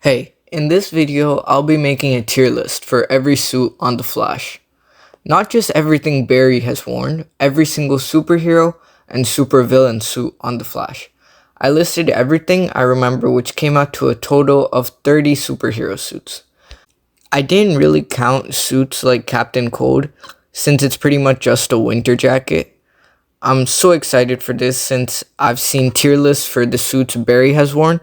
Hey, in this video, I'll be making a tier list for every suit on The Flash. Not just everything Barry has worn, every single superhero and supervillain suit on The Flash. I listed everything I remember, which came out to a total of 30 superhero suits. I didn't really count suits like Captain Cold, since it's pretty much just a winter jacket. I'm so excited for this since I've seen tier lists for the suits Barry has worn,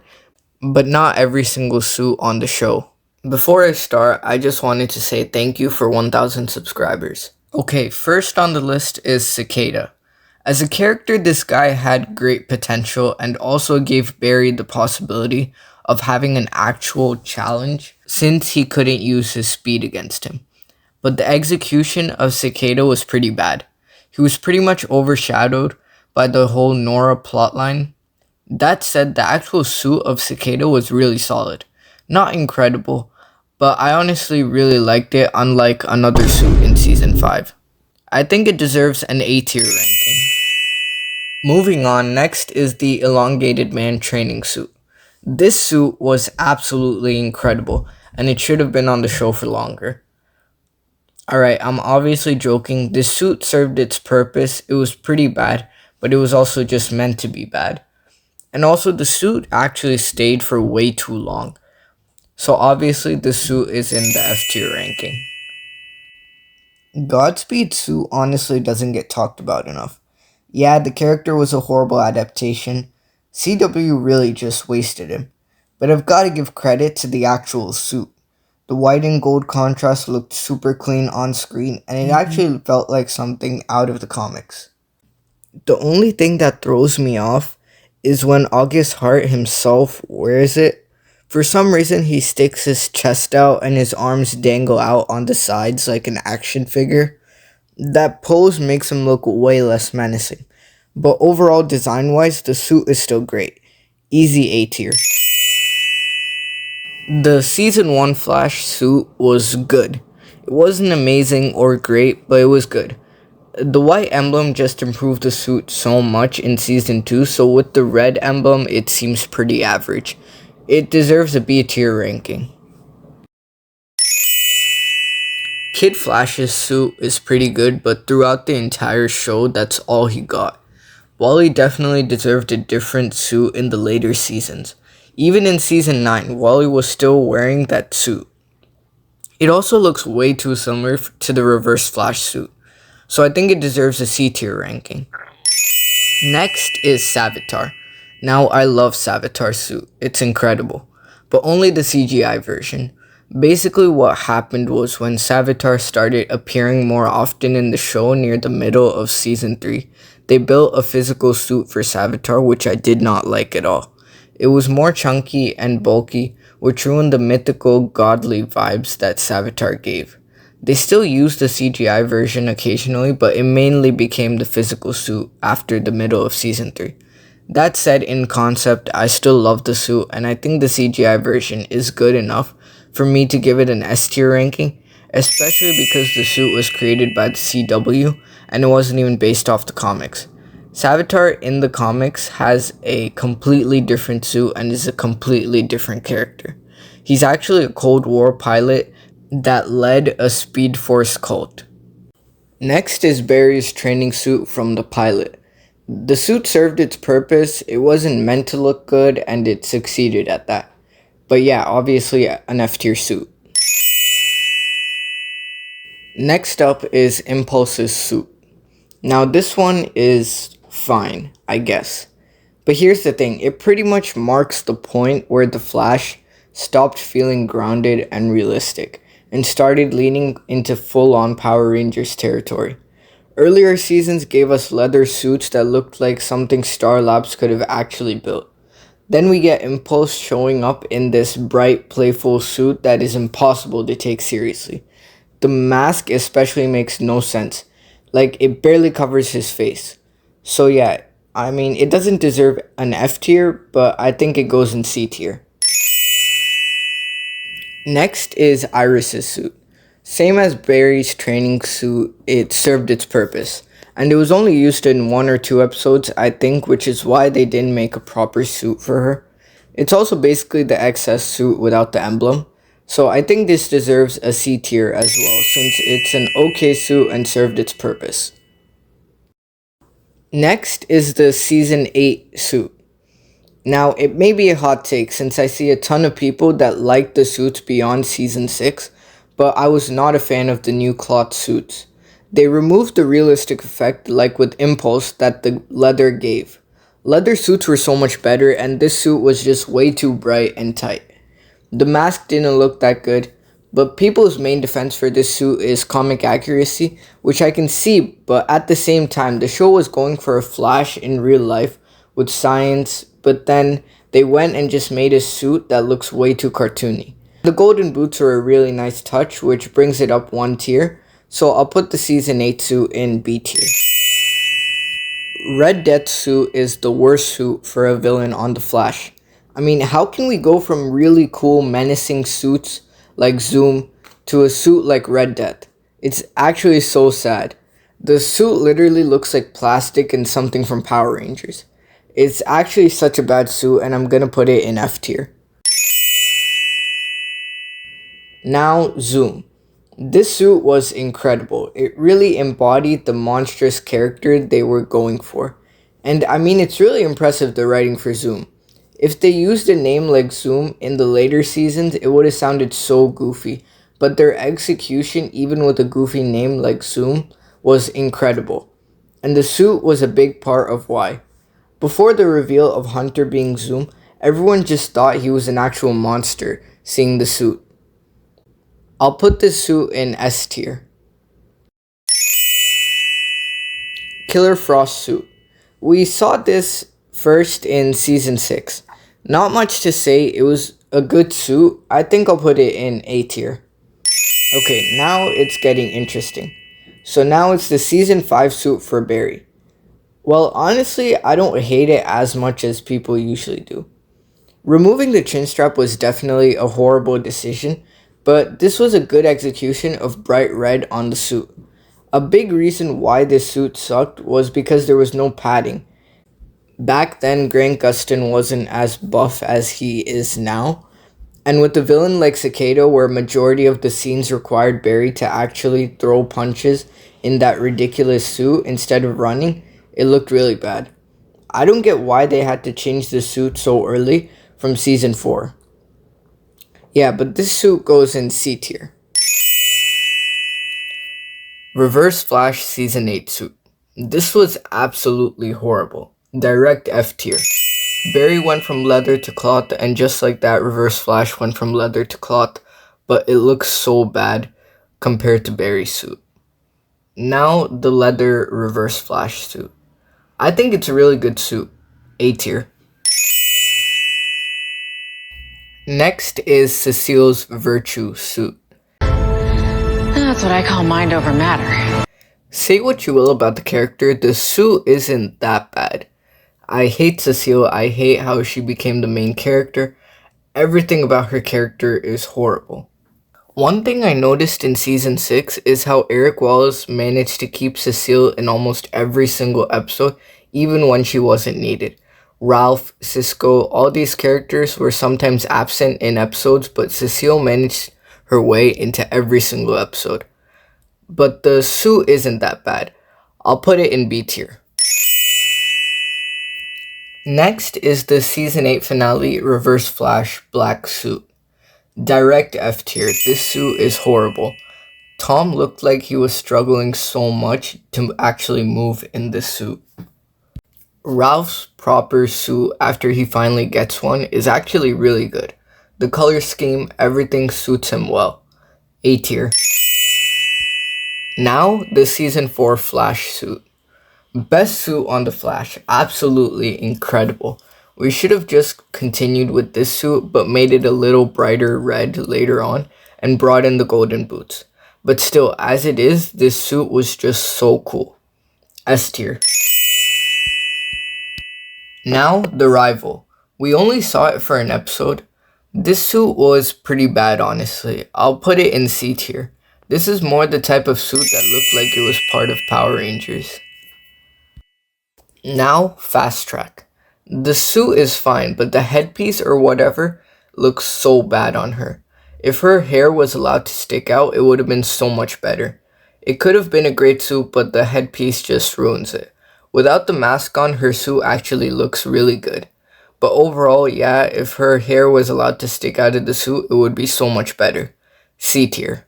but not every single suit on the show. Before I start, I just wanted to say thank you for 1,000 subscribers. Okay, first on the list is Cicada. As a character, this guy had great potential and also gave Barry the possibility of having an actual challenge since he couldn't use his speed against him. But the execution of Cicada was pretty bad. He was pretty much overshadowed by the whole Nora plotline. That said, the actual suit of Cicada was really solid. Not incredible, but I honestly really liked it, unlike another suit in Season 5. I think it deserves an A tier ranking. Moving on, next is the Elongated Man training suit. This suit was absolutely incredible, and it should have been on the show for longer. Alright, I'm obviously joking. This suit served its purpose. It was pretty bad, but it was also just meant to be bad. And also, the suit actually stayed for way too long. So obviously, the suit is in the F tier ranking. Godspeed's suit honestly doesn't get talked about enough. Yeah, the character was a horrible adaptation. CW really just wasted him. But I've got to give credit to the actual suit. The white and gold contrast looked super clean on screen, and it actually felt like something out of the comics. The only thing that throws me off is when August Hart himself wears it. For some reason, he sticks his chest out and his arms dangle out on the sides like an action figure. That pose makes him look way less menacing. But overall, design-wise, the suit is still great. Easy A tier. The Season 1 Flash suit was good. It wasn't amazing or great, but it was good. The white emblem just improved the suit so much in Season 2, so with the red emblem, it seems pretty average. It deserves a B tier ranking. Kid Flash's suit is pretty good, but throughout the entire show, that's all he got. Wally definitely deserved a different suit in the later seasons. Even in Season 9, Wally was still wearing that suit. It also looks way too similar to the Reverse Flash suit, so I think it deserves a C tier ranking. Next is Savitar. Now, I love Savitar's suit. It's incredible. But only the CGI version. Basically, what happened was when Savitar started appearing more often in the show near the middle of Season 3, they built a physical suit for Savitar, which I did not like at all. It was more chunky and bulky, which ruined the mythical, godly vibes that Savitar gave. They still used the CGI version occasionally, but it mainly became the physical suit after the middle of Season 3. That said, in concept, I still love the suit, and I think the CGI version is good enough for me to give it an S tier ranking, especially because the suit was created by the CW, and it wasn't even based off the comics. Savitar in the comics has a completely different suit and is a completely different character. He's actually a Cold War pilot that led a Speed Force cult. Next is Barry's training suit from the pilot. The suit served its purpose, it wasn't meant to look good, and it succeeded at that. But yeah, obviously an F tier suit. Next up is Impulse's suit. Now this one is fine, I guess. But here's the thing, it pretty much marks the point where the Flash stopped feeling grounded and realistic, and started leaning into full-on Power Rangers territory. Earlier seasons gave us leather suits that looked like something Star Labs could have actually built. Then we get Impulse showing up in this bright, playful suit that is impossible to take seriously. The mask especially makes no sense. Like, it barely covers his face. So yeah, I mean, it doesn't deserve an F tier, but I think it goes in C tier. Next is Iris's suit. Same as Barry's training suit, it served its purpose. And it was only used in 1 or 2 episodes, I think, which is why they didn't make a proper suit for her. It's also basically the XS suit without the emblem. So I think this deserves a C tier as well, since it's an okay suit and served its purpose. Next is the Season 8 suit. Now, it may be a hot take since I see a ton of people that like the suits beyond Season 6, but I was not a fan of the new cloth suits. They removed the realistic effect like with Impulse that the leather gave. Leather suits were so much better and this suit was just way too bright and tight. The mask didn't look that good, but people's main defense for this suit is comic accuracy, which I can see, but at the same time, the show was going for a Flash in real life with science, but then they went and just made a suit that looks way too cartoony. The golden boots are a really nice touch, which brings it up one tier, so I'll put the Season 8 suit in B tier. Red Death's suit is the worst suit for a villain on The Flash. I mean, how can we go from really cool, menacing suits like Zoom to a suit like Red Death? It's actually so sad. The suit literally looks like plastic and something from Power Rangers. It's actually such a bad suit and I'm gonna put it in F tier. Now, Zoom. This suit was incredible. It really embodied the monstrous character they were going for. And I mean, it's really impressive the writing for Zoom. If they used a name like Zoom in the later seasons, it would have sounded so goofy. But their execution, even with a goofy name like Zoom, was incredible. And the suit was a big part of why. Before the reveal of Hunter being Zoom, everyone just thought he was an actual monster, seeing the suit. I'll put this suit in S tier. Killer Frost suit. We saw this first in Season 6. Not much to say, it was a good suit. I think I'll put it in A tier. Okay, now it's getting interesting. So now it's the Season 5 suit for Barry. Well, honestly, I don't hate it as much as people usually do. Removing the chin strap was definitely a horrible decision, but this was a good execution of bright red on the suit. A big reason why this suit sucked was because there was no padding. Back then, Grant Gustin wasn't as buff as he is now, and with the villain like Cicada, where majority of the scenes required Barry to actually throw punches in that ridiculous suit instead of running, it looked really bad. I don't get why they had to change the suit so early from Season 4. Yeah, but this suit goes in C tier. Reverse Flash Season 8 suit. This was absolutely horrible. Direct F tier. Barry went from leather to cloth, and just like that, Reverse Flash went from leather to cloth, but it looks so bad compared to Barry's suit. Now, the leather Reverse Flash suit. I think it's a really good suit. A tier. Next is Cecile's Virtue suit. That's what I call mind over matter. Say what you will about the character, the suit isn't that bad. I hate Cecile, I hate how she became the main character. Everything about her character is horrible. One thing I noticed in Season 6 is how Eric Wallace managed to keep Cecile in almost every single episode, even when she wasn't needed. Ralph, Cisco, all these characters were sometimes absent in episodes, but Cecile managed her way into every single episode. But the suit isn't that bad. I'll put it in B tier. Next is the Season 8 finale Reverse Flash black suit. Direct F tier. This suit is horrible. Tom looked like he was struggling so much to actually move in this suit. Ralph's proper suit after he finally gets one is actually really good. The color scheme, everything suits him well. A tier. Now, the Season 4 Flash suit. Best suit on The Flash. Absolutely incredible. We should have just continued with this suit but made it a little brighter red later on and brought in the golden boots. But still, as it is, this suit was just so cool. S tier. Now, The Rival. We only saw it for an episode. This suit was pretty bad, honestly. I'll put it in C tier. This is more the type of suit that looked like it was part of Power Rangers. Now, Fast Track. The suit is fine, but the headpiece or whatever looks so bad on her. If her hair was allowed to stick out, it would have been so much better. It could have been a great suit, but the headpiece just ruins it. Without the mask on, her suit actually looks really good. But overall, yeah, if her hair was allowed to stick out of the suit, it would be so much better. C tier.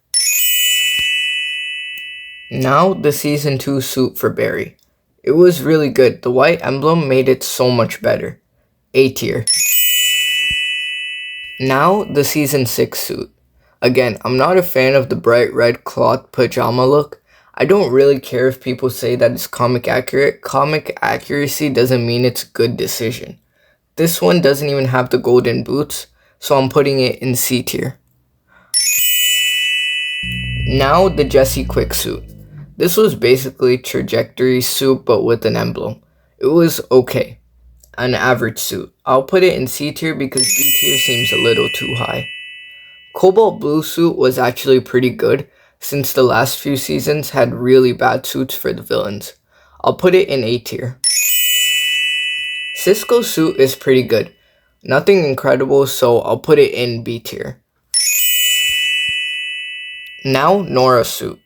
Now, the Season 2 suit for Barry. It was really good. The white emblem made it so much better. A tier. Now, the Season 6 suit. Again, I'm not a fan of the bright red cloth pajama look. I don't really care if people say that it's comic accurate. Comic accuracy doesn't mean it's a good decision. This one doesn't even have the golden boots, so I'm putting it in C tier. Now, the Jesse Quick suit. This was basically Trajectory's suit but with an emblem. It was okay. An average suit. I'll put it in C tier because B tier seems a little too high. Cobalt Blue suit was actually pretty good since the last few seasons had really bad suits for the villains. I'll put it in A tier. Cisco's suit is pretty good. Nothing incredible, so I'll put it in B tier. Now, Nora's suit.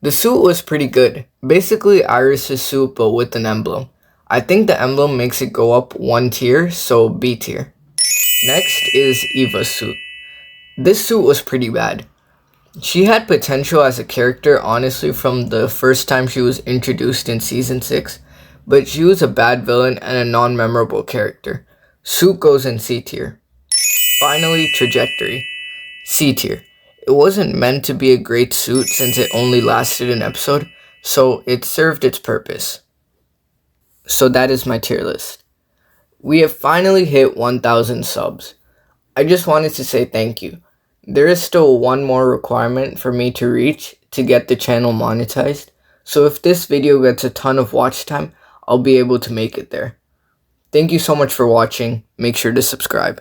The suit was pretty good. Basically Iris' suit but with an emblem. I think the emblem makes it go up one tier, so B tier. Next is Eva's suit. This suit was pretty bad. She had potential as a character, honestly, from the first time she was introduced in Season 6, but she was a bad villain and a non-memorable character. Suit goes in C tier. Finally, Trajectory. C tier. It wasn't meant to be a great suit since it only lasted an episode, so it served its purpose. So that is my tier list. We have finally hit 1,000 subs. I just wanted to say thank you. There is still one more requirement for me to reach to get the channel monetized, so if this video gets a ton of watch time, I'll be able to make it there. Thank you so much for watching. Make sure to subscribe.